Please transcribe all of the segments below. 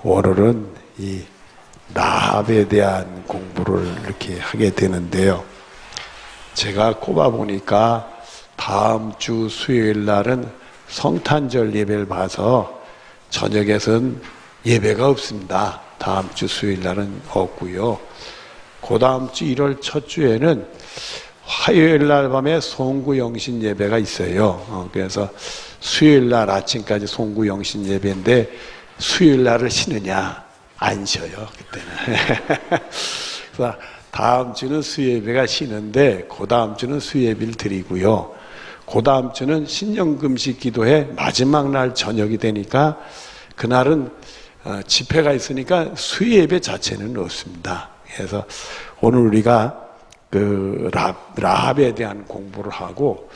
오늘은 이 라합에 대한 공부를 이렇게 하게 되는데요. 제가 꼽아보니까 다음 주 수요일 날은 성탄절 예배를 봐서 저녁에선 예배가 없습니다. 다음 주 수요일 날은 없고요. 그 다음 주 1월 첫 주에는 화요일 날 밤에 송구영신 예배가 있어요. 그래서 수요일 날 아침까지 송구영신 예배인데 수요일 날을 쉬느냐? 안 쉬어요, 그때는. 그래서 다음 주는 수예배가 쉬는데 그 다음 주는 수예배를 드리고요. 그 다음 주는 신령금식 기도회 마지막 날 저녁이 되니까 그날은 집회가 있으니까 수예배 자체는 없습니다. 그래서 오늘 우리가 그 라합에 대한 공부를 하고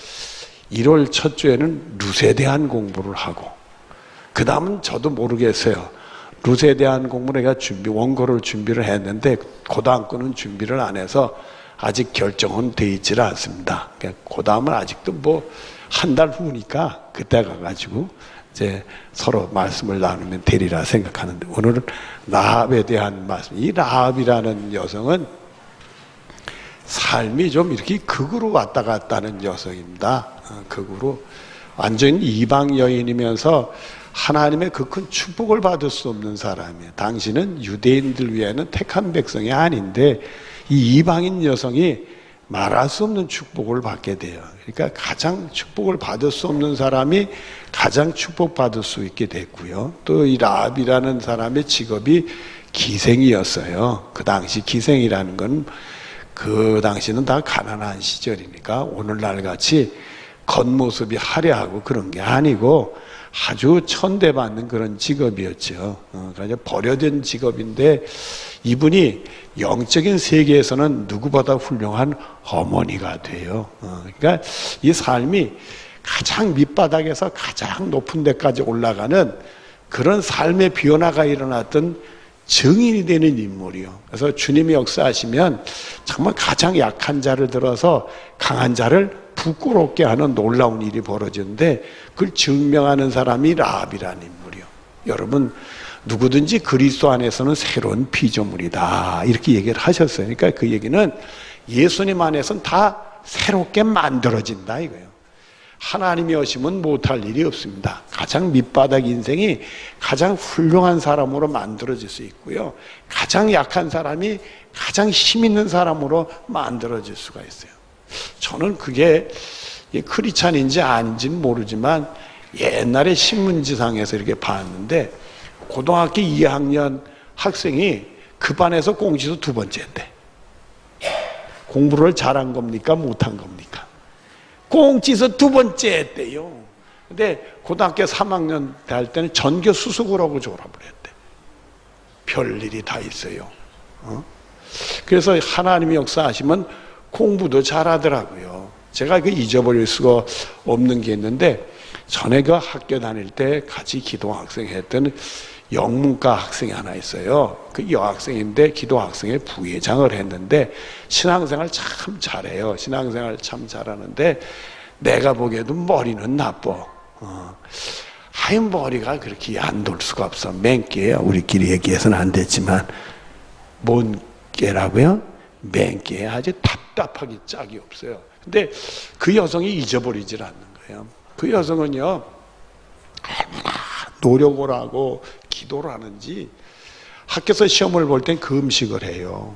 1월 첫 주에는 룻에 대한 공부를 하고 그 다음은 저도 모르겠어요. 룻에 대한 공부를 내가 원고를 준비를 했는데 그 다음 거는 준비를 안 해서 아직 결정은 돼 있지는 않습니다. 그 다음은 아직도 뭐 한 달 후니까 그때 가가지고 이제 서로 말씀을 나누면 되리라 생각하는데 오늘은 라합에 대한 말씀. 이 라합이라는 여성은 삶이 좀 이렇게 극으로 왔다 갔다 하는 여성입니다. 극으로 완전히 이방 여인이면서 하나님의 그 큰 축복을 받을 수 없는 사람이에요. 당신은 유대인들 위에는 택한 백성이 아닌데 이 이방인 여성이 말할 수 없는 축복을 받게 돼요. 그러니까 가장 축복을 받을 수 없는 사람이 가장 축복받을 수 있게 됐고요. 또 이 라합이라는 사람의 직업이 기생이었어요. 그 당시 기생이라는 건 그 당시는 다 가난한 시절이니까 오늘날 같이 겉모습이 화려하고 그런 게 아니고 아주 천대받는 그런 직업이었죠. 그러니까 버려진 직업인데 이분이 영적인 세계에서는 누구보다 훌륭한 어머니가 돼요. 그러니까 이 삶이 가장 밑바닥에서 가장 높은 데까지 올라가는 그런 삶의 변화가 일어났던 증인이 되는 인물이요. 그래서 주님이 역사하시면 정말 가장 약한 자를 들어서 강한 자를 부끄럽게 하는 놀라운 일이 벌어지는데 그걸 증명하는 사람이 라합이라는 인물이요. 여러분 누구든지 그리스도 안에서는 새로운 피조물이다 이렇게 얘기를 하셨어요. 그러니까 그 얘기는 예수님 안에서는 다 새롭게 만들어진다 이거예요. 하나님이 오시면 못할 일이 없습니다. 가장 밑바닥 인생이 가장 훌륭한 사람으로 만들어질 수 있고요. 가장 약한 사람이 가장 힘 있는 사람으로 만들어질 수가 있어요. 저는 그게 크리스찬인지 아닌지는 모르지만 옛날에 신문지상에서 이렇게 봤는데 고등학교 2학년 학생이 그 반에서 꽁지도 두 번째인데 공부를 잘한 겁니까? 못한 겁니까? 꽁지에서 두 번째 했대요. 근데 고등학교 3학년 될 때는 전교 수석을 하고 졸업을 했대. 별일이 다 있어요. 그래서 하나님이 역사하시면 공부도 잘하더라고요. 제가 그 잊어버릴 수가 없는 게 있는데 전에 그 학교 다닐 때 같이 기도학생 했던 영문과 학생이 하나 있어요. 그 여학생인데 기도학생의 부회장을 했는데 신앙생활 참 잘해요. 신앙생활 참 잘하는데 내가 보기에도 머리는 나빠. 하얀 머리가 그렇게 안 돌 수가 없어. 맹깨야. 우리끼리 얘기해서는 안 됐지만 뭔 깨라고요? 맹깨 아주 답답하기 짝이 없어요. 근데 그 여성이 잊어버리질 않는 거예요. 그 여성은요 얼마나 노력을 하고 기도를 하는지 학교에서 시험을 볼 땐 금식을 해요.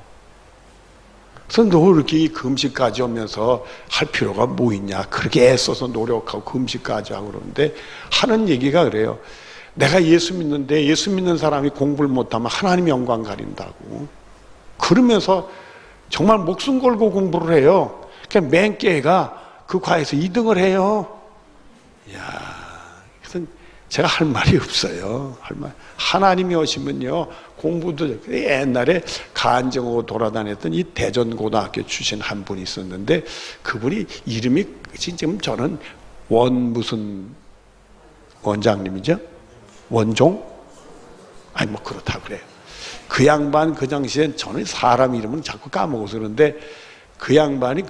그래서 너 이렇게 금식까지 오면서 할 필요가 뭐 있냐. 그렇게 애써서 노력하고 금식까지 하고 그러는데 하는 얘기가 그래요. 내가 예수 믿는데 예수 믿는 사람이 공부를 못하면 하나님 영광 가린다고. 그러면서 정말 목숨 걸고 공부를 해요. 그러니까 맹깨가 그 과에서 2등을 해요. 그래서 제가 할 말이 없어요. 하나님이 오시면요 공부도 옛날에 간증하고 돌아다녔던 이 대전고등학교 출신 한 분이 있었는데 그분이 이름이 지금 저는 무슨 원장님이죠? 원종? 아니 뭐 그렇다 그래요. 그 양반 그 당시엔 저는 사람 이름은 자꾸 까먹어서 그러는데 그 양반이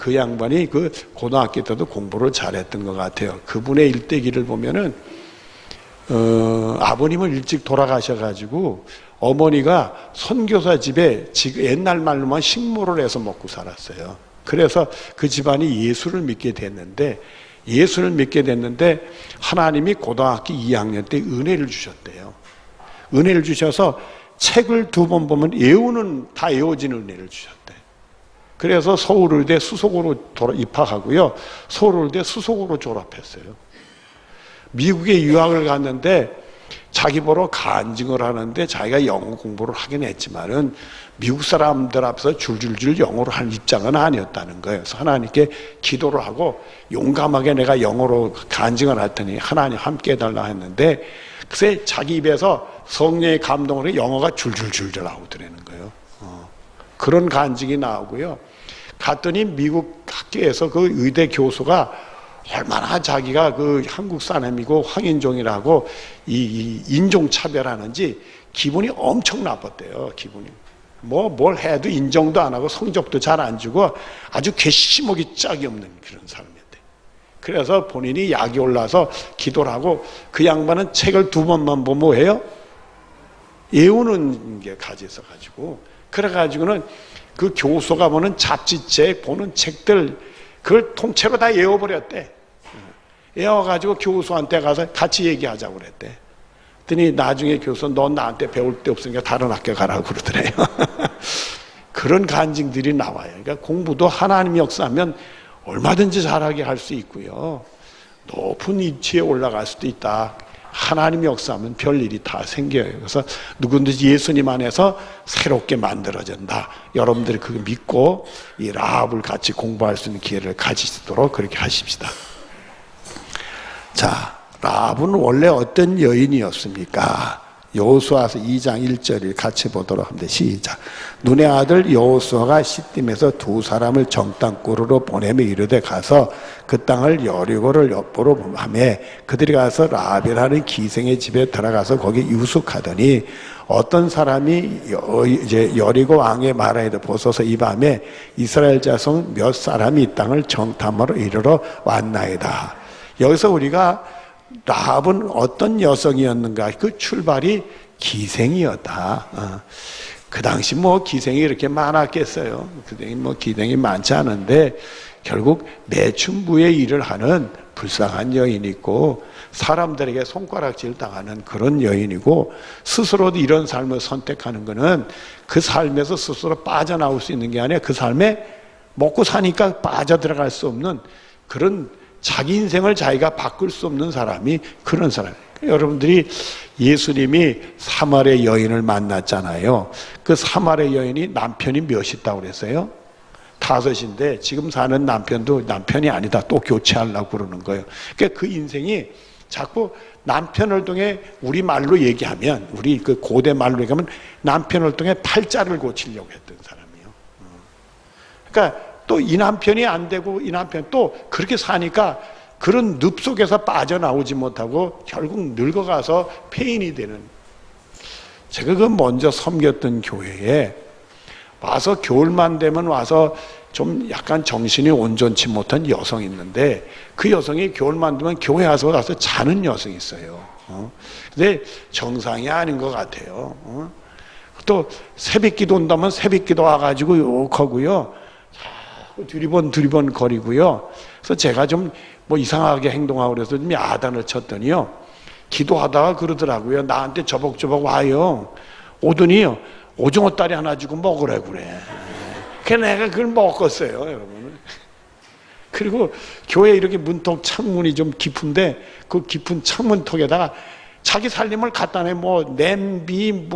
그 고등학교 때도 공부를 잘했던 것 같아요. 그분의 일대기를 보면은 아버님은 일찍 돌아가셔가지고 어머니가 선교사 집에 지금 옛날 말로만 식모를 해서 먹고 살았어요. 그래서 그 집안이 예수를 믿게 됐는데 하나님이 고등학교 2학년 때 은혜를 주셨대요. 은혜를 주셔서 책을 2번 보면 다 외워진 은혜를 주셨대. 그래서 서울의대 수석으로 입학하고요. 서울의대 수석으로 졸업했어요. 미국에 유학을 갔는데 자기 보러 간증을 하는데 자기가 영어 공부를 하긴 했지만은 미국 사람들 앞에서 줄줄줄 영어로 할 입장은 아니었다는 거예요. 그래서 하나님께 기도를 하고 용감하게 내가 영어로 간증을 했더니 하나님 함께 해달라 했는데 글쎄 자기 입에서 성령의 감동으로 영어가 줄줄줄 나오더라는 거예요. 그런 간증이 나오고요. 갔더니 미국 학교에서 그 의대 교수가 얼마나 자기가 그 한국 사람이고 황인종이라고 이 인종차별하는지 기분이 엄청 나빴대요. 기분이. 뭘 해도 인정도 안 하고 성적도 잘 안 주고 아주 괘씸하기 짝이 없는 그런 사람이었대. 그래서 본인이 약이 올라서 기도를 하고 그 양반은 책을 2번만 보면 뭐해요? 외우는 게 가지서 가지고 그래가지고는 그 교수가 보는 잡지책 보는 책들 그걸 통째로 다 외워버렸대. 외워가지고 교수한테 가서 같이 얘기하자고 그랬대. 그랬더니 나중에 교수 넌 나한테 배울 데 없으니까 다른 학교 가라고 그러더래요. 그런 간증들이 나와요. 그러니까 공부도 하나님이 역사하면 얼마든지 잘하게 할 수 있고요. 높은 위치에 올라갈 수도 있다. 하나님이 역사하면 별일이 다 생겨요. 그래서 누구든지 예수님 안에서 새롭게 만들어진다. 여러분들이 그거 믿고 이 라합을 같이 공부할 수 있는 기회를 가지도록 그렇게 하십시다. 자, 라합은 원래 어떤 여인이었습니까? 여호수아서 2장 1절을 같이 보도록 합니다. 시작. 눈의 아들 여호수아가 시딤에서 2사람을 정탐꾼으로 보내며 이르되 가서 그 땅을 여리고를 엿보러 하매 그들이 가서 라합이라는 기생의 집에 들어가서 거기 유숙하더니 어떤 사람이 이제 여리고 왕의 말하에 보소서 이 밤에 이스라엘 자손 몇 사람이 이 땅을 정탐하러 이르러 왔나이다. 여기서 우리가 라합은 어떤 여성이었는가? 그 출발이 기생이었다. 그 당시 기생이 이렇게 많았겠어요. 그때 기생이 많지 않은데 결국 매춘부의 일을 하는 불쌍한 여인이 있고 사람들에게 손가락질 당하는 그런 여인이고 스스로도 이런 삶을 선택하는 것은 그 삶에서 스스로 빠져나올 수 있는 게 아니라 그 삶에 먹고 사니까 빠져들어갈 수 없는 그런 자기 인생을 자기가 바꿀 수 없는 사람이 그런 사람이에요. 여러분들이 예수님이 사마리아 여인을 만났잖아요. 그 사마리아 여인이 남편이 몇 있다고 그랬어요? 5인데 지금 사는 남편도 남편이 아니다. 또 교체하려고 그러는 거예요. 그러니까 그 인생이 자꾸 남편을 통해 우리 말로 얘기하면 우리 그 고대 말로 얘기하면 남편을 통해 팔자를 고치려고 했던 사람이에요. 그러니까 또 이 남편이 안 되고 이 남편 또 그렇게 사니까 그런 늪 속에서 빠져나오지 못하고 결국 늙어가서 폐인이 되는. 제가 그 먼저 섬겼던 교회에 와서 겨울만 되면 와서 좀 약간 정신이 온전치 못한 여성이 있는데 그 여성이 겨울만 되면 교회 와서 자는 여성이 있어요. 근데 정상이 아닌 것 같아요. 또 새벽기도 온다면 새벽기도 와가지고 욕하고요. 두리번 거리고요. 그래서 제가 좀 이상하게 행동하고 그래서 좀 야단을 쳤더니요. 기도하다가 그러더라고요. 나한테 저벅저벅 와요. 오더니요. 오징어 다리 하나 주고 먹으라고 그래. 그래서 내가 그걸 먹었어요, 여러분. 그리고 교회 이렇게 문턱 창문이 좀 깊은데 그 깊은 창문턱에다가 자기 살림을 갖다 내 냄비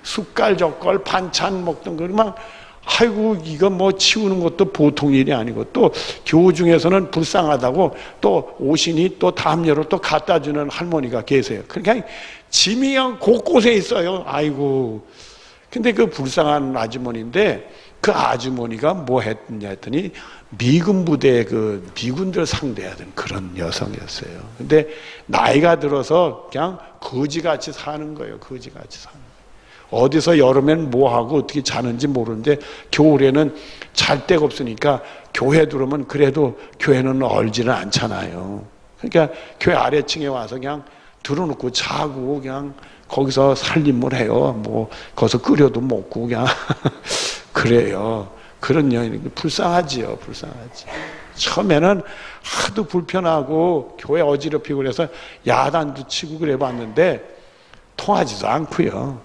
숟갈 젓갈 반찬 먹던 거 막 아이고 이거 치우는 것도 보통 일이 아니고 또 교우 중에서는 불쌍하다고 또 오시니 또 담요를 또 갖다 주는 할머니가 계세요. 그러니까 짐이 그냥 곳곳에 있어요. 아이고. 근데 그 불쌍한 아주머니인데 그 아주머니가 뭐 했냐 했더니 미군 부대의 그 미군들 상대하던 그런 여성이었어요. 근데 나이가 들어서 그냥 거지같이 사는 거예요. 거지같이 사는 거예요. 어디서 여름엔 뭐하고 어떻게 자는지 모르는데 겨울에는 잘 데가 없으니까 교회 들어오면 그래도 교회는 얼지는 않잖아요. 그러니까 교회 아래층에 와서 그냥 들어놓고 자고 그냥 거기서 살림을 해요. 뭐 거기서 끓여도 먹고 그냥 그래요. 그런 여인이 불쌍하지요. 불쌍하지. 처음에는 하도 불편하고 교회 어지럽히고 그래서 야단도 치고 그래 봤는데 통하지도 않고요.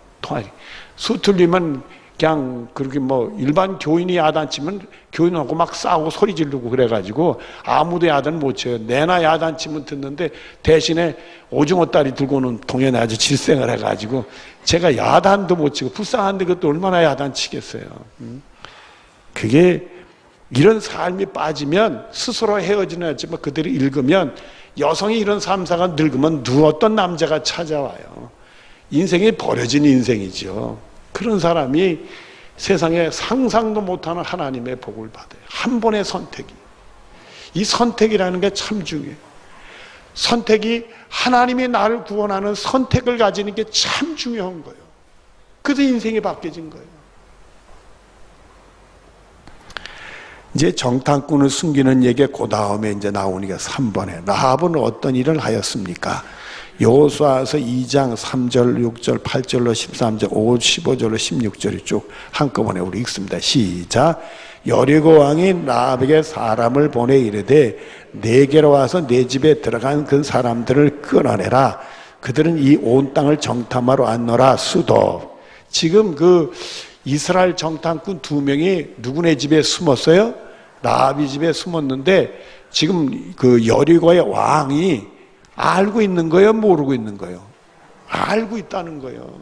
수틀리면 그냥 그렇게 뭐 일반 교인이 야단치면 교인하고 막 싸우고 소리 지르고 그래가지고 아무도 야단 못 쳐요. 내나 야단치면 듣는데 대신에 오징어다리 들고는 동현에 아주 질생을 해가지고 제가 야단도 못 치고 불쌍한데 그것도 얼마나 야단치겠어요. 그게 이런 삶이 빠지면 스스로 헤어지는 했지만 그들이 읽으면 여성이 이런 삶사가 늙으면 어떤 남자가 찾아와요. 인생이 버려진 인생이죠. 그런 사람이 세상에 상상도 못하는 하나님의 복을 받아요. 한 번의 선택이. 이 선택이라는 게 참 중요해요. 선택이 하나님이 나를 구원하는 선택을 가지는 게 참 중요한 거예요. 그래서 인생이 바뀌어진 거예요. 이제 정탐꾼을 숨기는 얘기 그 다음에 이제 나오니까 3번에 라합은 어떤 일을 하였습니까? 여호수아서 2장 3절, 6절, 8절로 13절, 15절로 16절이 쭉 한꺼번에 우리 읽습니다. 시작. 여리고 왕이 라합에게 사람을 보내 이르되 내게로 와서 내 집에 들어간 그 사람들을 끌어내라. 그들은 이 온 땅을 정탐하러 왔노라. 수도. 지금 그 이스라엘 정탐꾼 2명이 누구네 집에 숨었어요? 라합이 집에 숨었는데 지금 그 여리고의 왕이 알고 있는 거예요? 모르고 있는 거예요? 알고 있다는 거예요.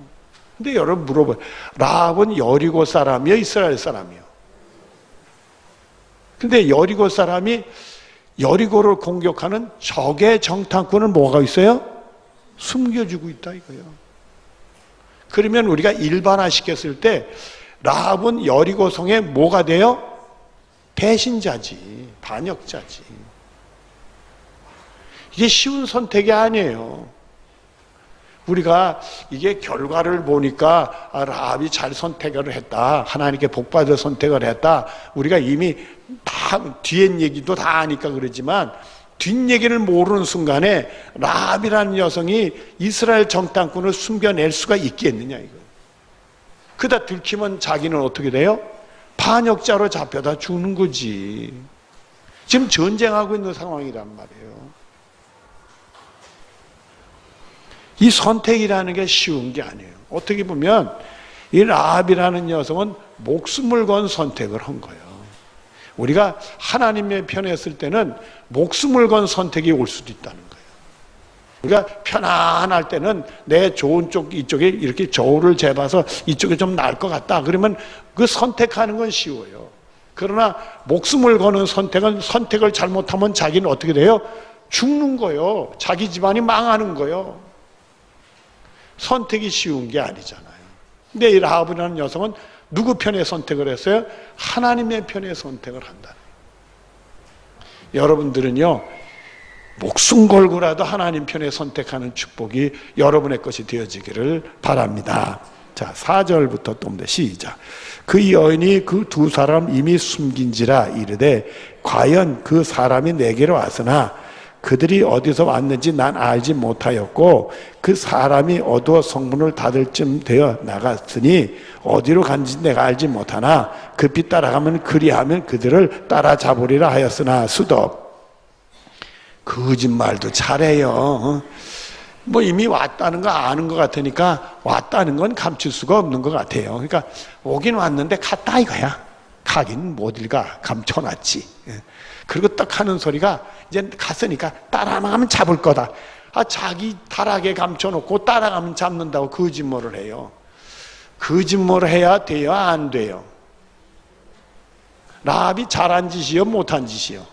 근데 여러분 물어봐요. 라합은 여리고 사람이요? 이스라엘 사람이요? 근데 여리고 사람이 여리고를 공격하는 적의 정탐꾼은 뭐가 있어요? 숨겨주고 있다 이거예요. 그러면 우리가 일반화 시켰을 때 라합은 여리고 성에 뭐가 돼요? 배신자지, 반역자지. 이게 쉬운 선택이 아니에요. 우리가 이게 결과를 보니까 라합이 잘 선택을 했다. 하나님께 복받을 선택을 했다. 우리가 이미 다 뒤엔 얘기도 다 아니까 그러지만 뒷얘기를 모르는 순간에 라합이라는 여성이 이스라엘 정탐꾼을 숨겨낼 수가 있겠느냐 이거. 그다 들키면 자기는 어떻게 돼요? 반역자로 잡혀다 죽는 거지. 지금 전쟁하고 있는 상황이란 말이에요. 이 선택이라는 게 쉬운 게 아니에요. 어떻게 보면 이 라합이라는 여성은 목숨을 건 선택을 한 거예요. 우리가 하나님의 편에 있을 때는 목숨을 건 선택이 올 수도 있다는 거예요. 우리가 편안할 때는 내 좋은 쪽 이쪽에 이렇게 저울을 재봐서 이쪽에 좀 나을 것 같다. 그러면 그 선택하는 건 쉬워요. 그러나 목숨을 거는 선택은 선택을 잘못하면 자기는 어떻게 돼요? 죽는 거예요. 자기 집안이 망하는 거예요. 선택이 쉬운 게 아니잖아요. 근데 이 라합이라는 여성은 누구 편에 선택을 했어요? 하나님의 편에 선택을 한다. 여러분들은요, 목숨 걸고라도 하나님 편에 선택하는 축복이 여러분의 것이 되어지기를 바랍니다. 자, 4절부터 또 봅니다. 시작. 그 여인이 그 두 사람 이미 숨긴지라 이르되 과연 그 사람이 내게로 왔으나 그들이 어디서 왔는지 난 알지 못하였고 그 사람이 어두워 성문을 닫을 쯤 되어 나갔으니 어디로 간지 내가 알지 못하나 급히 따라가면 그리하면 그들을 따라잡으리라 하였으나 수도. 거짓말도 잘해요. 뭐 이미 왔다는 거 아는 것 같으니까 왔다는 건 감출 수가 없는 것 같아요. 그러니까 오긴 왔는데 갔다 이거야. 가긴 못 가. 감춰놨지. 그리고 딱 하는 소리가 이제 갔으니까 따라가면 잡을 거다. 자기 다락에 감춰놓고 따라가면 잡는다고 거짓말을 해요. 거짓말을 해야 돼요? 안 돼요? 라합이 잘한 짓이요? 못한 짓이요?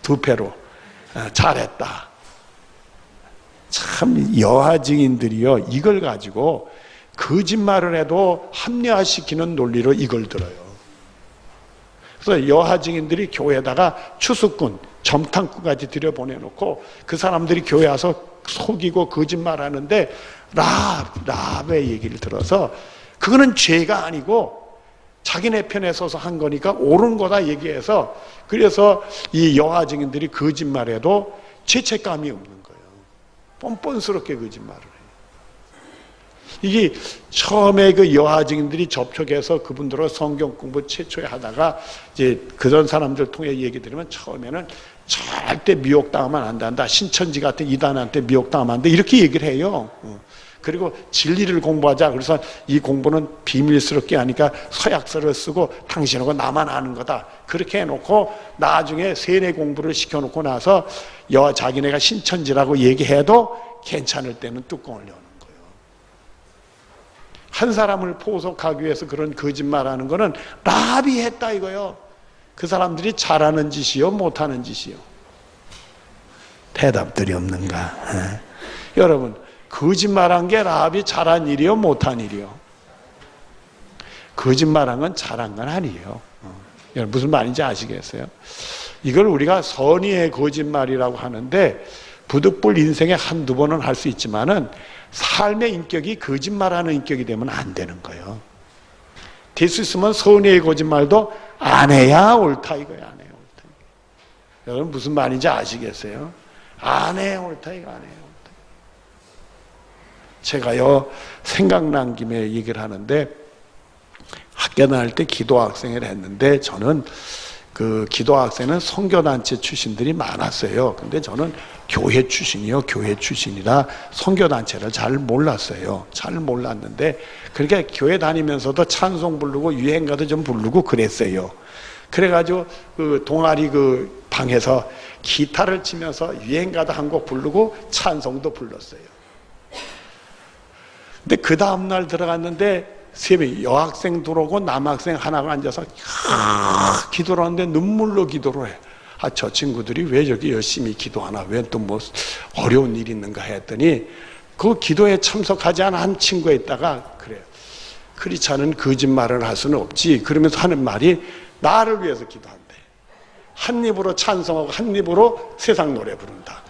두 패로 잘했다. 참 여하 증인들이요 이걸 가지고 거짓말을 해도 합리화시키는 논리로 이걸 들어요. 그래서 여하 증인들이 교회에다가 추수꾼, 점탕꾼까지 들여보내놓고 그 사람들이 교회 와서 속이고 거짓말하는데 라합의 얘기를 들어서 그거는 죄가 아니고 자기네 편에 서서 한 거니까 옳은 거다 얘기해서 그래서 이 여하 증인들이 거짓말해도 죄책감이 없는 거예요. 뻔뻔스럽게 거짓말을 해요. 이게 처음에 그 여하 증인들이 접촉해서 그분들과 성경 공부 최초에 하다가 이제 그런 사람들 통해 얘기 들으면 처음에는 절대 미혹당하면 안 된다. 신천지 같은 이단한테 미혹당하면 안 돼. 이렇게 얘기를 해요. 그리고 진리를 공부하자. 그래서 이 공부는 비밀스럽게 하니까 서약서를 쓰고 당신하고 나만 아는 거다. 그렇게 해놓고 나중에 세뇌 공부를 시켜놓고 나서 자기네가 신천지라고 얘기해도 괜찮을 때는 뚜껑을 여는 거예요. 한 사람을 포석하기 위해서 그런 거짓말하는 거는 라합이 했다 이거요. 그 사람들이 잘하는 짓이요, 못하는 짓이요. 대답들이 없는가? 여러분, 거짓말한 게 라합이 잘한 일이요, 못한 일이요? 거짓말한 건 잘한 건 아니에요. 여러분, 무슨 말인지 아시겠어요? 이걸 우리가 선의의 거짓말이라고 하는데 부득불 인생에 한두 번은 할 수 있지만은 삶의 인격이 거짓말하는 인격이 되면 안 되는 거예요. 될 수 있으면 선의의 거짓말도 안 해야 옳다 이거예요. 안 해야 옳다. 여러분 무슨 말인지 아시겠어요? 안 해야 옳다 이거 안 해야 옳다. 제가요 생각난 김에 얘기를 하는데 학교 다닐 때 기도학생을 했는데 저는 그 기도학생은 선교단체 출신들이 많았어요. 근데 저는 교회 출신이요. 교회 출신이라 선교단체를 잘 몰랐어요. 잘 몰랐는데 그렇게 교회 다니면서도 찬송 부르고 유행가도 좀 부르고 그랬어요. 그래가지고 그 동아리 그 방에서 기타를 치면서 유행가도 한 곡 부르고 찬송도 불렀어요. 근데 그 다음날 들어갔는데 새벽에 여학생 들어오고 남학생 하나가 앉아서 기도를 하는데 눈물로 기도를 해. 아, 저 친구들이 왜 저렇게 열심히 기도하나? 왜 또 뭐 어려운 일이 있는가 했더니 그 기도에 참석하지 않은 한 친구가 있다가 그래요. 크리스찬은 거짓말을 할 수는 없지. 그러면서 하는 말이 나를 위해서 기도한대. 한 입으로 찬송하고 한 입으로 세상 노래 부른다.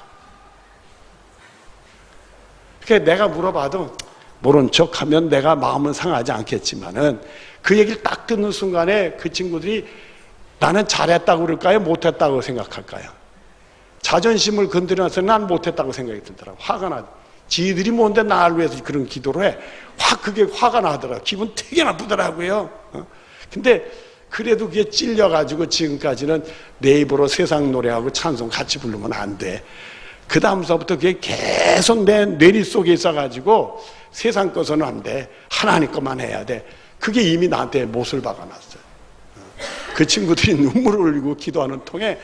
그러니까 내가 물어봐도 모른 척하면 내가 마음은 상하지 않겠지만은 그 얘기를 딱 듣는 순간에 그 친구들이 나는 잘했다고 그럴까요? 못했다고 생각할까요? 자존심을 건드려서 난 못했다고 생각이 들더라고. 화가 나. 지들이 뭔데 나를 위해서 그런 기도를 해. 그게 화가 나더라고. 기분 되게 나쁘더라고요. 근데 그래도 그게 찔려가지고 지금까지는 내 입으로 세상 노래하고 찬송 같이 부르면 안 돼. 그 다음서부터 그게 계속 내 뇌리 속에 있어가지고 세상 것은 안 돼. 하나님 것만 해야 돼. 그게 이미 나한테 못을 박아놨어요. 그 친구들이 눈물을 흘리고 기도하는 통에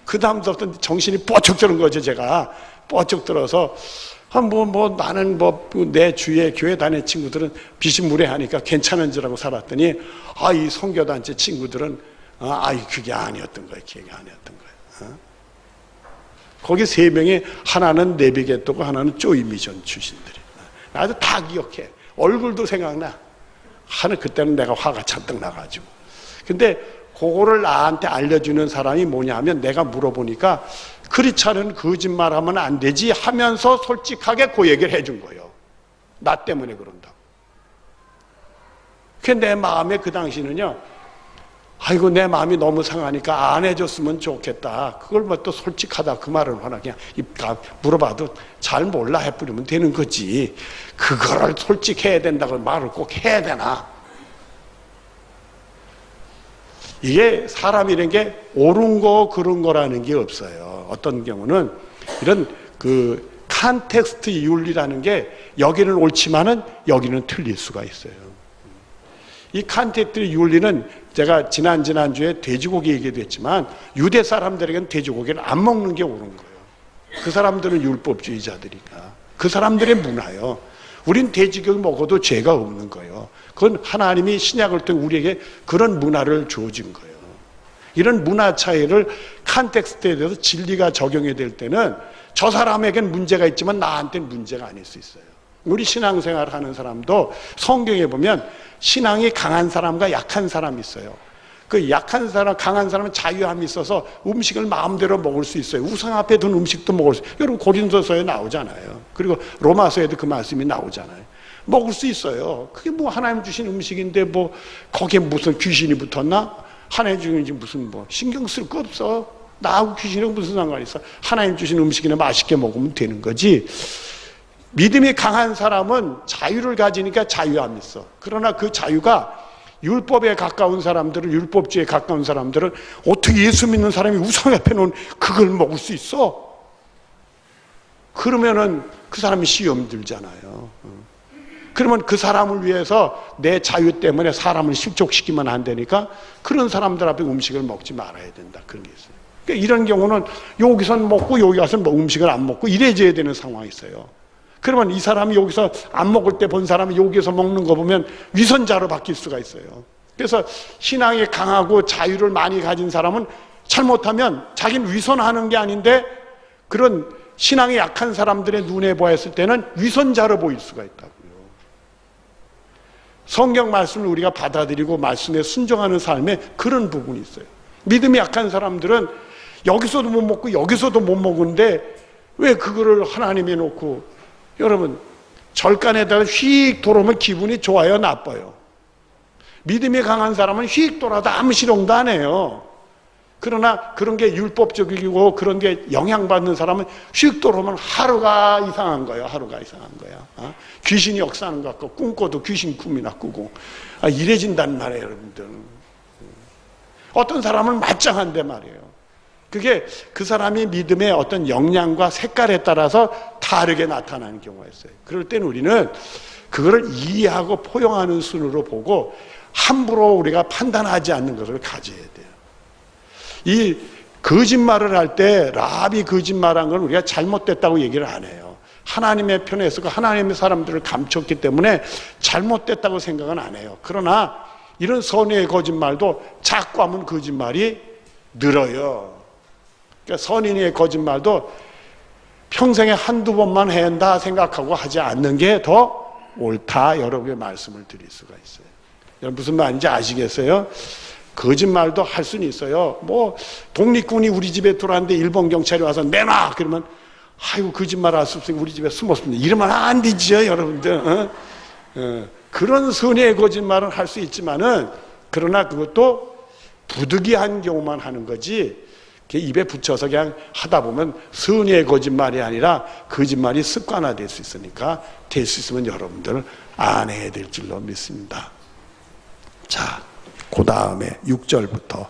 그 다음부터 정신이 뻗쩍 드는 거죠. 제가 뻗쩍 들어서 나는 내 주위에 교회 다니는 친구들은 비신무례하니까 괜찮은 줄 알고 살았더니 이 선교단체 친구들은 그게 아니었던 거예요. 그게 아니었던 거예요. 거기 세 명이 하나는 내비게토고 하나는 쪼이미션 출신들이. 아주 다 기억해. 얼굴도 생각나. 그때는 내가 화가 잔뜩 나가지고. 근데 그거를 나한테 알려주는 사람이 뭐냐 하면 내가 물어보니까 크리스찬은 거짓말하면 안 되지 하면서 솔직하게 그 얘기를 해준 거예요. 나 때문에 그런다고. 근데 내 마음에 그 당시는요. 아이고 내 마음이 너무 상하니까 안 해줬으면 좋겠다. 그걸 뭐 또 솔직하다 그 말을 하나 그냥 물어봐도 잘 몰라 해버리면 되는 거지. 그거를 솔직해야 된다고 말을 꼭 해야 되나? 이게 사람이라는 게 옳은 거 그른 거라는 게 없어요. 어떤 경우는 이런 그 컨텍스트 윤리라는 게 여기는 옳지만은 여기는 틀릴 수가 있어요. 이 컨텍스트 윤리는 제가 지난주에 돼지고기 얘기도 했지만 유대 사람들에게는 돼지고기를 안 먹는 게 옳은 거예요. 그 사람들은 율법주의자들이니까. 그 사람들의 문화요. 우린 돼지고기 먹어도 죄가 없는 거예요. 그건 하나님이 신약을 통해 우리에게 그런 문화를 주어진 거예요. 이런 문화 차이를 컨텍스트에 대해서 진리가 적용이 될 때는 저 사람에겐 문제가 있지만 나한테는 문제가 아닐 수 있어요. 우리 신앙생활을 하는 사람도 성경에 보면 신앙이 강한 사람과 약한 사람이 있어요. 그 약한 사람, 강한 사람은 자유함이 있어서 음식을 마음대로 먹을 수 있어요. 우상 앞에 둔 음식도 먹을 수 있어요. 여러분 고린도서에 나오잖아요. 그리고 로마서에도 그 말씀이 나오잖아요. 먹을 수 있어요. 그게 뭐 하나님 주신 음식인데 뭐 거기에 무슨 귀신이 붙었나? 하나님 주신 무슨 신경 쓸 거 없어. 나하고 귀신이랑 무슨 상관이 있어. 하나님 주신 음식이나 맛있게 먹으면 되는 거지. 믿음이 강한 사람은 자유를 가지니까 자유함이 있어. 그러나 그 자유가 율법에 가까운 사람들은, 율법주의에 가까운 사람들은 어떻게 예수 믿는 사람이 우상 앞에 놓은 그걸 먹을 수 있어? 그러면은 그 사람이 시험 들잖아요. 그러면 그 사람을 위해서 내 자유 때문에 사람을 실족시키면 안 되니까 그런 사람들 앞에 음식을 먹지 말아야 된다. 그런 게 있어요. 그러니까 이런 경우는 여기선 먹고 여기 가서 뭐 음식을 안 먹고 이래줘야 되는 상황이 있어요. 그러면 이 사람이 여기서 안 먹을 때 본 사람이 여기서 먹는 거 보면 위선자로 바뀔 수가 있어요. 그래서 신앙이 강하고 자유를 많이 가진 사람은 잘못하면 자기는 위선하는 게 아닌데 그런 신앙이 약한 사람들의 눈에 보았을 때는 위선자로 보일 수가 있다고요. 성경 말씀을 우리가 받아들이고 말씀에 순종하는 삶에 그런 부분이 있어요. 믿음이 약한 사람들은 여기서도 못 먹고 여기서도 못 먹는데 왜 그거를 하나님에 놓고, 여러분 절간에다가 휙 돌아오면 기분이 좋아요, 나빠요? 믿음이 강한 사람은 휙 돌아도 아무 실험도 안 해요. 그러나 그런 게 율법적이고 그런 게 영향받는 사람은 휙 돌아오면 하루가 이상한 거예요. 하루가 이상한 거야. 귀신이 역사하는 것 같고 꿈꿔도 귀신 꿈이나 꾸고 이래진단 말이에요, 여러분들. 어떤 사람은 말짱한데 말이에요. 그게 그 사람이 믿음의 어떤 역량과 색깔에 따라서 다르게 나타나는 경우가 있어요. 그럴 때는 우리는 그거를 이해하고 포용하는 순으로 보고 함부로 우리가 판단하지 않는 것을 가져야 돼요. 이 거짓말을 할 때 라합이 거짓말한 건 우리가 잘못됐다고 얘기를 안 해요. 하나님의 편에 서고 하나님의 사람들을 감췄기 때문에 잘못됐다고 생각은 안 해요. 그러나 이런 선의의 거짓말도 자꾸 하면 거짓말이 늘어요. 그러니까 선인의 거짓말도 평생에 한두 번만 해야 한다 생각하고 하지 않는 게 더 옳다, 여러분의 말씀을 드릴 수가 있어요. 여러분 무슨 말인지 아시겠어요? 거짓말도 할 수는 있어요. 뭐 독립군이 우리 집에 들어왔는데 일본 경찰이 와서 내놔 그러면 아이고 거짓말 할 수 없으니 우리 집에 숨었습니다 이러면 안 되죠, 여러분들. 그런 선의의 거짓말은 할 수 있지만은 그러나 그것도 부득이한 경우만 하는 거지 입에 붙여서 그냥 하다 보면 선의의 거짓말이 아니라 거짓말이 습관화될 수 있으니까 될 수 있으면 여러분들 안 해야 될 줄로 믿습니다. 자, 그 다음에 6절부터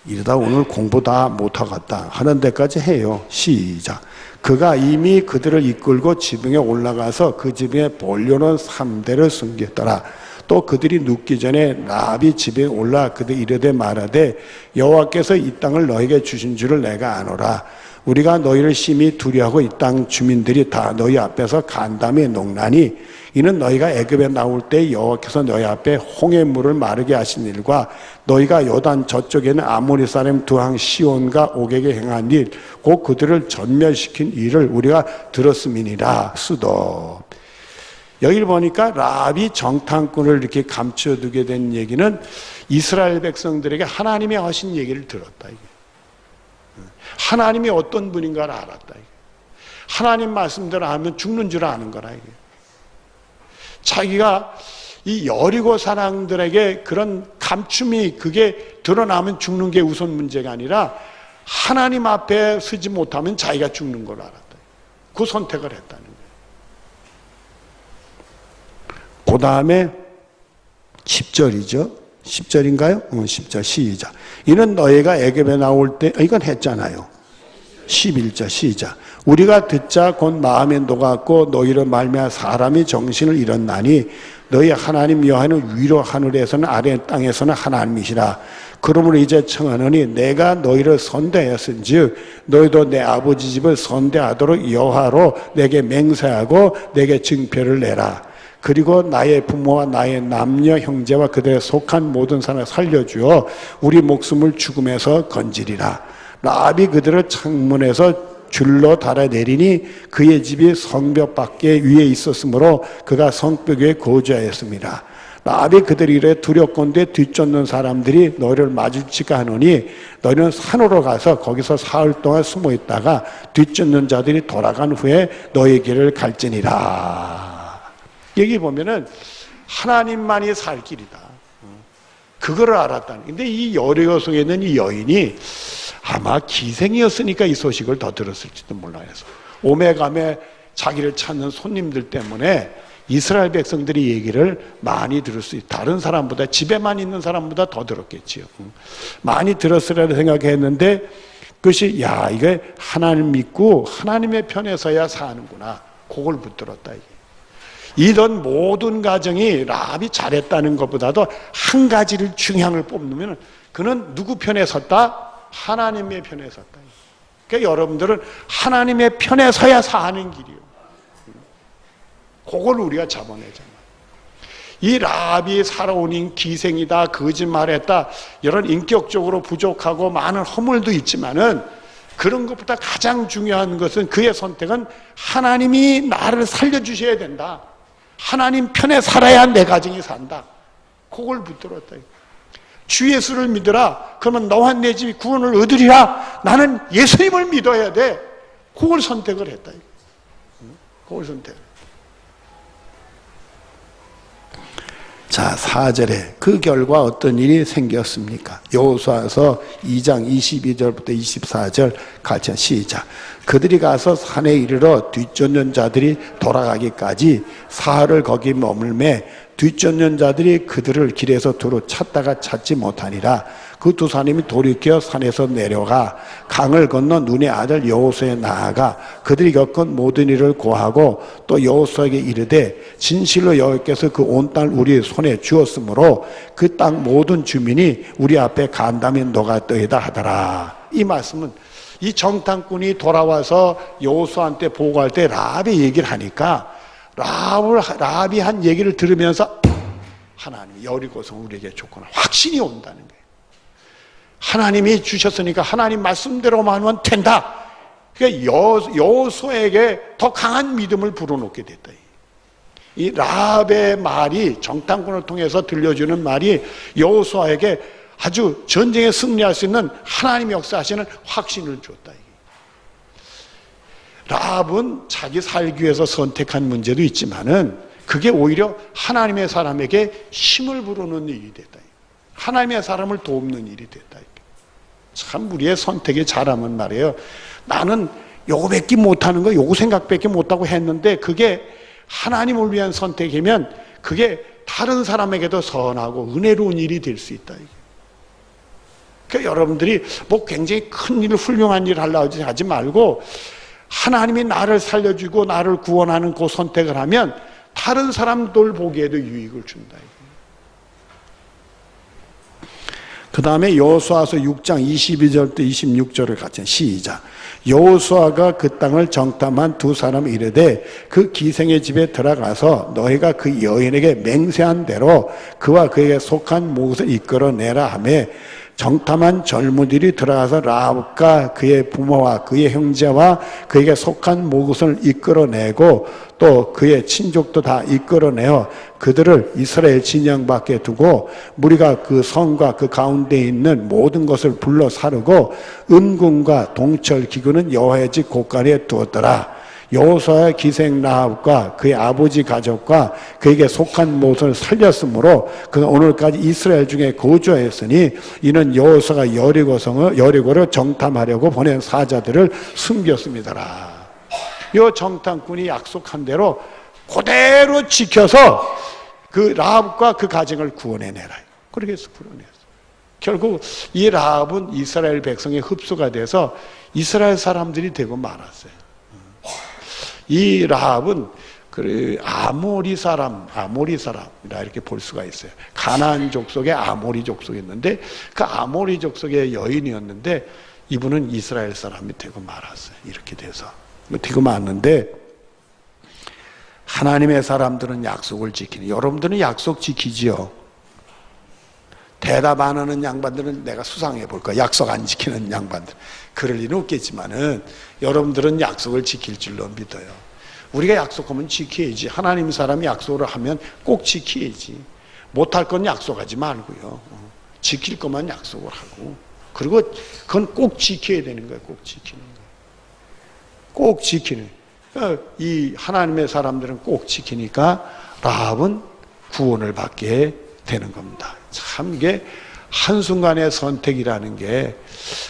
이러다 오늘 공부 다 못하겠다 하는 데까지 해요. 시작. 그가 이미 그들을 이끌고 지붕에 올라가서 그 지붕에 벌려놓은 3대를 숨겼더라. 또 그들이 눕기 전에 라합이 집에 올라 그들 이르되 말하되 여호와께서 이 땅을 너에게 주신 줄을 내가 아노라. 우리가 너희를 심히 두려워하고 이 땅 주민들이 다 너희 앞에서 간담에 녹나니 이는 너희가 애굽에 나올 때 여호와께서 너희 앞에 홍해 물을 마르게 하신 일과 너희가 요단 저쪽에는 아모리 사람 두항 시온과 옥에게 행한 일 곧 그들을 전멸시킨 일을 우리가 들었음이니라. 수도. 여기를 보니까 라합이 정탐꾼을 이렇게 감춰두게 된 얘기는 이스라엘 백성들에게 하나님이 하신 얘기를 들었다. 이게. 하나님이 어떤 분인가를 알았다. 이게. 하나님 말씀대로 하면 죽는 줄 아는 거라. 이게. 자기가 이 여리고 사람들에게 그런 감춤이 그게 드러나면 죽는 게 우선 문제가 아니라 하나님 앞에 서지 못하면 자기가 죽는 걸 알았다. 그 선택을 했다는 거예요. 그 다음에 10절이죠. 10절인가요? 10절 시작. 이는 너희가 애굽에 나올 때 이건 했잖아요. 11절 시작. 우리가 듣자 곧 마음에 녹았고 너희로 말미암아 사람이 정신을 잃었나니 너희 하나님 여호와는 위로 하늘에서는 아래 땅에서는 하나님이시라. 그러므로 이제 청하노니 내가 너희를 선대하였은즉 너희도 내 아버지 집을 선대하도록 여호와로 내게 맹세하고 내게 증표를 내라. 그리고 나의 부모와 나의 남녀 형제와 그들에 속한 모든 사람을 살려주어 우리 목숨을 죽음에서 건지리라. 라합이 그들을 창문에서 줄로 달아내리니 그의 집이 성벽 밖에 위에 있었으므로 그가 성벽 위에 거주하였습니다. 라합이 그들이 이래 두렵건대 뒤쫓는 사람들이 너희를 마주치게 하노니 너희는 산으로 가서 거기서 사흘 동안 숨어 있다가 뒤쫓는 자들이 돌아간 후에 너희 길을 갈지니라. 여기 보면은 하나님만이 살 길이다. 그거를 알았다는. 근데 이 여리고 속에 있는 이 여인이 아마 기생이었으니까 이 소식을 더 들었을지도 몰라요. 오메감에 자기를 찾는 손님들 때문에 이스라엘 백성들이 얘기를 많이 들을 수 있다. 다른 사람보다, 집에만 있는 사람보다 더 들었겠지요. 많이 들었으리라 생각했는데 그것이 이게 하나님 믿고 하나님의 편에 서야 사는구나. 그걸 붙들었다. 이런 모든 가정이 라합이 잘했다는 것보다도 한 가지를 중요한 뽑으면 그는 누구 편에 섰다? 하나님의 편에 섰다. 그러니까 여러분들은 하나님의 편에 서야 사는 길이요. 그걸 우리가 잡아내잖아. 이 라합이 살아온 기생이다, 거짓말했다, 이런 인격적으로 부족하고 많은 허물도 있지만은 그런 것보다 가장 중요한 것은 그의 선택은 하나님이 나를 살려주셔야 된다. 하나님 편에 살아야 내 가정이 산다. 그걸 붙들었다. 주 예수를 믿으라. 그러면 너와 내 집이 구원을 얻으리라. 나는 예수님을 믿어야 돼. 그걸 선택을 했다. 그걸 선택을. 자, 4절에 그 결과 어떤 일이 생겼습니까? 여호수아서 2장 22절부터 24절 같이 시작. 그들이 가서 산에 이르러 뒤쫓는 자들이 돌아가기까지 사흘을 거기 머물매 뒤쫓는 자들이 그들을 길에서 두루 찾다가 찾지 못하니라. 그 두 사람이 돌이켜 산에서 내려가 강을 건너 눈의 아들 여호수아에 나아가 그들이 겪은 모든 일을 고하고 또 여호수아에게 이르되 진실로 여호와께서 그 온 땅을 우리 손에 주었으므로 그 땅 모든 주민이 우리 앞에 간담이 녹았더이다 하더라. 이 말씀은 이 정탐꾼이 돌아와서 여호수아한테 보고할 때 라합의 얘기를 하니까 라합이 한 얘기를 들으면서 하나님이 여리고서 우리에게 줬구나. 확신이 온다는 거예요. 하나님이 주셨으니까 하나님 말씀대로만 하면 된다. 그러니까 여호수아에게 더 강한 믿음을 불어넣게 됐다. 이 라합의 말이, 정탐꾼을 통해서 들려주는 말이 여호수아에게 아주 전쟁에 승리할 수 있는 하나님의 역사하시는 확신을 줬다. 라합은 자기 살기 위해서 선택한 문제도 있지만은 그게 오히려 하나님의 사람에게 힘을 불어넣는 일이 됐다. 하나님의 사람을 돕는 일이 됐다. 참 우리의 선택이 잘하면 말이에요. 나는 요거밖에 못하는 거, 요거 생각밖에 못하고 했는데 그게 하나님을 위한 선택이면 그게 다른 사람에게도 선하고 은혜로운 일이 될 수 있다. 그러니까 여러분들이 뭐 굉장히 큰 일, 훌륭한 일을 하려고 하지 말고 하나님이 나를 살려주고 나를 구원하는 그 선택을 하면 다른 사람들 보기에도 유익을 준다. 그 다음에 여호수아서 6장 22절부터 26절을 같이 시작. 여호수아가 그 땅을 정탐한 두 사람 이르되 그 기생의 집에 들어가서 너희가 그 여인에게 맹세한 대로 그와 그에게 속한 몫을 이끌어내라 하며 정탐한 젊은이들이 들어가서 라합과 그의 부모와 그의 형제와 그에게 속한 몫을 이끌어내고 또 그의 친족도 다 이끌어내어 그들을 이스라엘 진영 밖에 두고 무리가 그 성과 그 가운데 있는 모든 것을 불러 사르고 은궁과 동철 기구는 여호와의 집 곳간에 두었더라. 여호수아의 기생 라합과 그의 아버지 가족과 그에게 속한 몫을 살렸으므로 그는 오늘까지 이스라엘 중에 거주하였으니 이는 여호수아가 여리고를 정탐하려고 보낸 사자들을 숨겼습니다라. 이 정탐꾼이 약속한 대로 그대로 지켜서 그 라합과 그 가정을 구원해내라. 그렇게 해서 구원했어요. 결국 이 라합은 이스라엘 백성의 흡수가 돼서 이스라엘 사람들이 되고 말았어요. 이 라합은 그 아모리 사람이라 이렇게 볼 수가 있어요. 가나안 족속의 아모리 족속이었는데 그 아모리 족속의 여인이었는데 이분은 이스라엘 사람이 되고 말았어요. 이렇게 돼서 되고 말았는데 하나님의 사람들은 약속을 지키는, 여러분들은 약속 지키지요. 대답 안 하는 양반들은 내가 수상해 볼 거야. 약속 안 지키는 양반들. 그럴 리는 없겠지만은 여러분들은 약속을 지킬 줄로 믿어요. 우리가 약속하면 지켜야지. 하나님 사람이 약속을 하면 꼭 지켜야지. 못할 건 약속하지 말고요. 지킬 것만 약속을 하고. 그리고 그건 꼭 지켜야 되는 거예요. 꼭 지키는 거예요. 꼭 지키는. 이 하나님의 사람들은 꼭 지키니까 라합은 구원을 받게 되는 겁니다. 참 이게 한순간의 선택이라는 게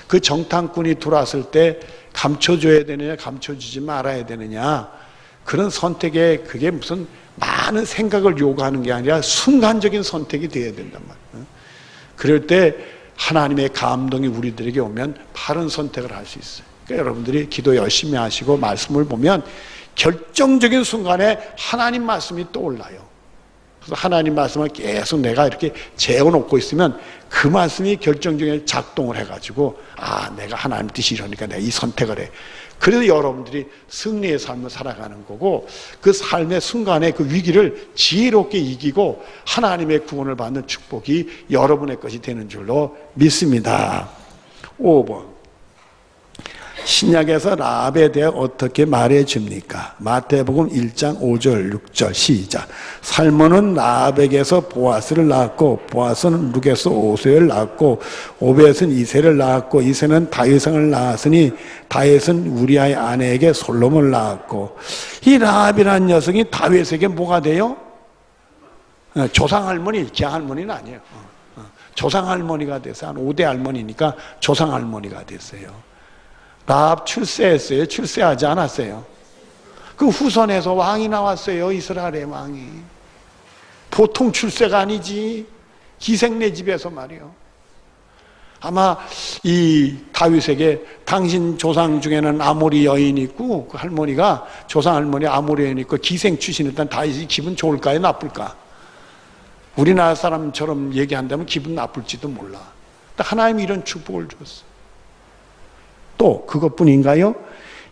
그 정탐꾼이 들어왔을 때 감춰줘야 되느냐 감춰주지 말아야 되느냐 그런 선택에 그게 무슨 많은 생각을 요구하는 게 아니라 순간적인 선택이 되어야 된단 말이에요. 그럴 때 하나님의 감동이 우리들에게 오면 바른 선택을 할 수 있어요. 그러니까 여러분들이 기도 열심히 하시고 말씀을 보면 결정적인 순간에 하나님 말씀이 떠올라요. 그래서 하나님 말씀을 계속 내가 이렇게 재워놓고 있으면 그 말씀이 결정적인 작동을 해가지고 내가 하나님 뜻이 이러니까 내가 이 선택을 해. 그래서 여러분들이 승리의 삶을 살아가는 거고 그 삶의 순간에 그 위기를 지혜롭게 이기고 하나님의 구원을 받는 축복이 여러분의 것이 되는 줄로 믿습니다. 5번. 신약에서 라합에 대해 어떻게 말해 줍니까? 마태복음 1장 5절 6절 시작. 살몬은 라합에게서 보아스를 낳았고 보아스는 룩에서 오세를 낳았고 오벳은 이새를 낳았고 이새는 다윗을 낳았으니 다윗은 우리아의 아내에게 솔로몬을 낳았고. 이 라합이라는 녀석이 다윗에게 뭐가 돼요? 조상할머니, 기할머니는 아니에요. 조상할머니가 돼서 한 5대 할머니니까 조상할머니가 됐어요. 라합 출세했어요? 출세하지 않았어요? 그 후손에서 왕이 나왔어요. 이스라엘의 왕이. 보통 출세가 아니지. 기생네 집에서 말이요. 아마 이 다윗에게 당신 조상 중에는 아모리 여인이 있고 그 할머니가 조상 할머니 아모리 여인이 있고 기생 출신이었던 다윗이 기분 좋을까요? 나쁠까? 우리나라 사람처럼 얘기한다면 기분 나쁠지도 몰라. 하나님이 이런 축복을 줬어. 또 그것뿐인가요?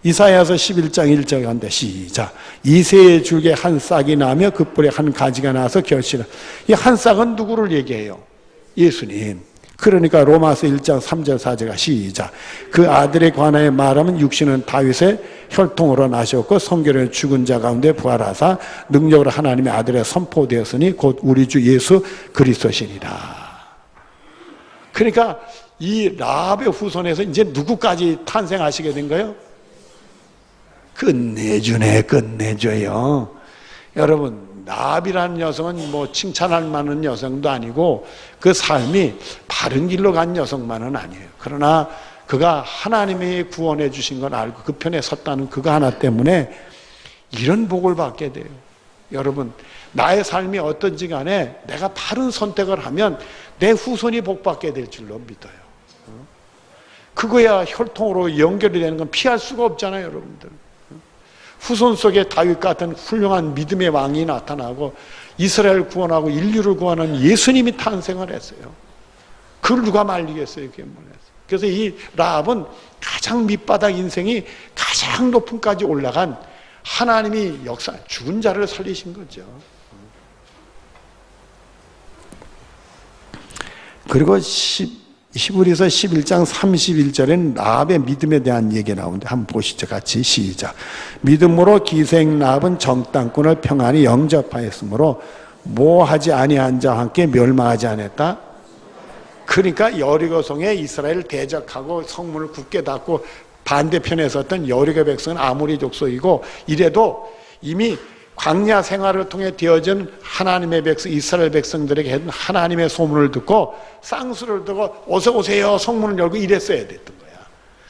이사야서 11장 1절 한데 시작. 이새의 줄기에 한 싹이 나며 그 뿔에 한 가지가 나서 결실을. 이 한 싹은 누구를 얘기해요? 예수님. 그러니까 로마서 1장 3절 4절가 시작. 그 아들에 관하여 말하면 육신은 다윗의 혈통으로 나셨고 성결은 죽은 자 가운데 부활하사 능력으로 하나님의 아들에 선포되었으니 곧 우리 주 예수 그리스도시니라. 그러니까 이 라합의 후손에서 이제 누구까지 탄생하시게 된 거예요? 끝내주네, 끝내줘요. 여러분, 라합이라는 여성은 뭐 칭찬할 만한 여성도 아니고 그 삶이 바른 길로 간 여성만은 아니에요. 그러나 그가 하나님이 구원해 주신 걸 알고 그 편에 섰다는 그거 하나 때문에 이런 복을 받게 돼요. 여러분, 나의 삶이 어떤지 간에 내가 바른 선택을 하면 내 후손이 복받게 될 줄로 믿어요. 그거야 혈통으로 연결이 되는 건 피할 수가 없잖아요, 여러분들. 후손 속에 다윗 같은 훌륭한 믿음의 왕이 나타나고 이스라엘 구원하고 인류를 구하는 예수님이 탄생을 했어요. 그걸 누가 말리겠어요, 그게 뭐겠어요. 그래서 이 라합은 가장 밑바닥 인생이 가장 높음까지 올라간 하나님이 역사, 죽은 자를 살리신 거죠. 그리고 히브리서 11장 31절에는 라합의 믿음에 대한 얘기가 나오는데 한번 보시죠. 같이 시작. 믿음으로 기생 라합은 정탐꾼을 평안히 영접하였으므로 모하지 아니한 자와 함께 멸망하지 않았다. 그러니까 여리고성에 이스라엘을 대적하고 성문을 굳게 닫고 반대편에 섰던 여리고 백성은 아모리 족속이고 이래도 이미 광야 생활을 통해 되어진 하나님의 백성, 이스라엘 백성들에게 했던 하나님의 소문을 듣고 쌍수를 들고 어서 오세요 성문을 열고 이랬어야 됐던 거야.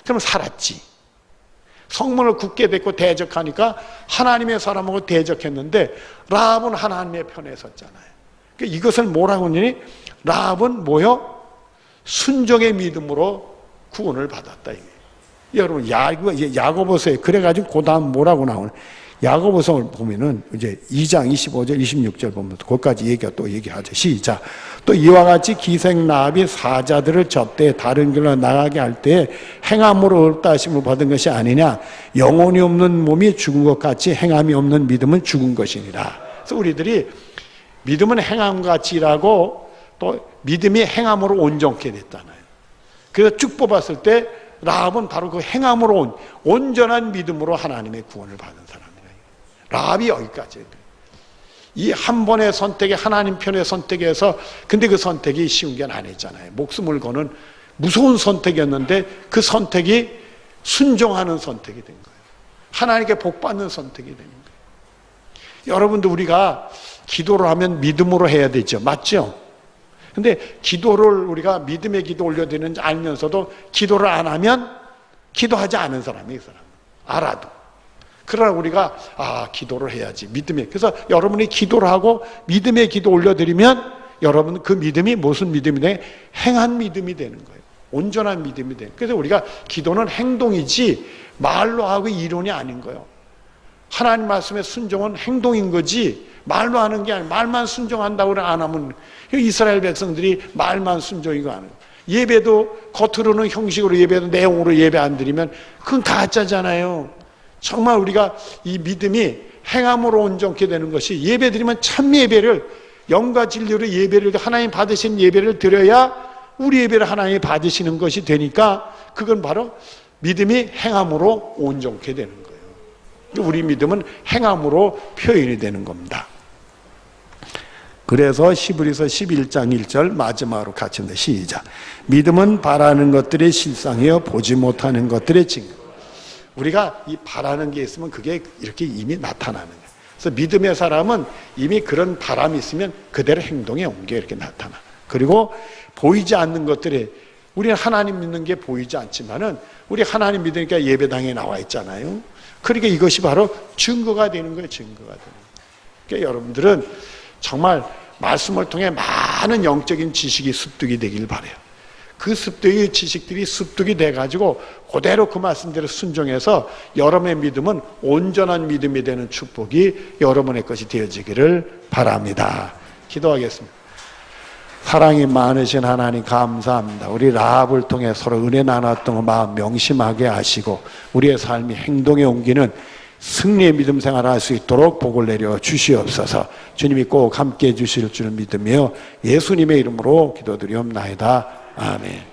그럼 살았지. 성문을 굳게 닫고 대적하니까 하나님의 사람하고 대적했는데 라합은 하나님의 편에 섰잖아요. 그러니까 이것을 뭐라고 하니? 라합은 뭐요? 순종의 믿음으로 구원을 받았다. 이게. 여러분 야고보서에 그래가지고 그 다음 뭐라고 나오는? 야고보서를 보면은 이제 2장 25절 26절 보면 거기까지 또 얘기하죠. 시작. 또 이와 같이 기생 라합이 사자들을 접대 다른 길로 나가게 할 때 행함으로 의롭다 하심을 받은 것이 아니냐. 영혼이 없는 몸이 죽은 것 같이 행함이 없는 믿음은 죽은 것이니라. 그래서 우리들이 믿음은 행함 같이 일하고 또 믿음이 행함으로 온전케 됐잖아요. 그래서 쭉 뽑았을 때 라합은 바로 그 행함으로 온전한 믿음으로 하나님의 구원을 받은 사람이에요. 라합이 여기까지. 이 한 번의 선택에 하나님 편의 선택에서 근데 그 선택이 쉬운 게 아니잖아요. 목숨을 거는 무서운 선택이었는데 그 선택이 순종하는 선택이 된 거예요. 하나님께 복받는 선택이 된 거예요. 여러분도 우리가 기도를 하면 믿음으로 해야 되죠. 맞죠? 근데 기도를 우리가 믿음의 기도 올려드리는지 알면서도 기도를 안 하면 기도하지 않은 사람이 이 사람. 알아도. 그러나 우리가 기도를 해야지. 믿음에. 그래서 여러분이 기도를 하고 믿음의 기도 올려드리면 여러분 그 믿음이 무슨 믿음이 돼? 행한 믿음이 되는 거예요. 온전한 믿음이 되는 거예요. 그래서 우리가 기도는 행동이지 말로 하고 이론이 아닌 거예요. 하나님 말씀의 순종은 행동인 거지 말로 하는 게 아니라 말만 순종한다고 안 하면 이스라엘 백성들이 말만 순종이고 하는 거예요. 예배도 겉으로는 형식으로 예배도 내용으로 예배 안 드리면 그건 가짜잖아요. 정말 우리가 이 믿음이 행함으로 온전케 되는 것이 예배 드리면 참 예배를 영과 진리로 예배를 하나님 받으신 예배를 드려야 우리 예배를 하나님이 받으시는 것이 되니까 그건 바로 믿음이 행함으로 온전케 되는 거예요. 우리 믿음은 행함으로 표현이 되는 겁니다. 그래서 히브리서 11장 1절 마지막으로 같이 합니다. 시작. 믿음은 바라는 것들의 실상이요 보지 못하는 것들의 증거. 우리가 이 바라는 게 있으면 그게 이렇게 이미 나타나는 거예요. 그래서 믿음의 사람은 이미 그런 바람이 있으면 그대로 행동에 옮겨 이렇게 나타나. 그리고 보이지 않는 것들이 우리는 하나님 믿는 게 보이지 않지만은 우리 하나님 믿으니까 예배당에 나와 있잖아요. 그러니까 이것이 바로 증거가 되는 거예요. 증거가 되는 거예요. 그러니까 여러분들은 정말 말씀을 통해 많은 영적인 지식이 습득이 되길 바라요. 그 습득의 지식들이 습득이 돼가지고 그대로 그 말씀대로 순종해서 여러분의 믿음은 온전한 믿음이 되는 축복이 여러분의 것이 되어지기를 바랍니다. 기도하겠습니다. 사랑이 많으신 하나님 감사합니다. 우리 라합을 통해 서로 은혜 나눴던 마음 명심하게 하시고 우리의 삶이 행동에 옮기는 승리의 믿음 생활을 할 수 있도록 복을 내려 주시옵소서. 주님이 꼭 함께해 주실 줄을 믿으며 예수님의 이름으로 기도드리옵나이다. 아멘.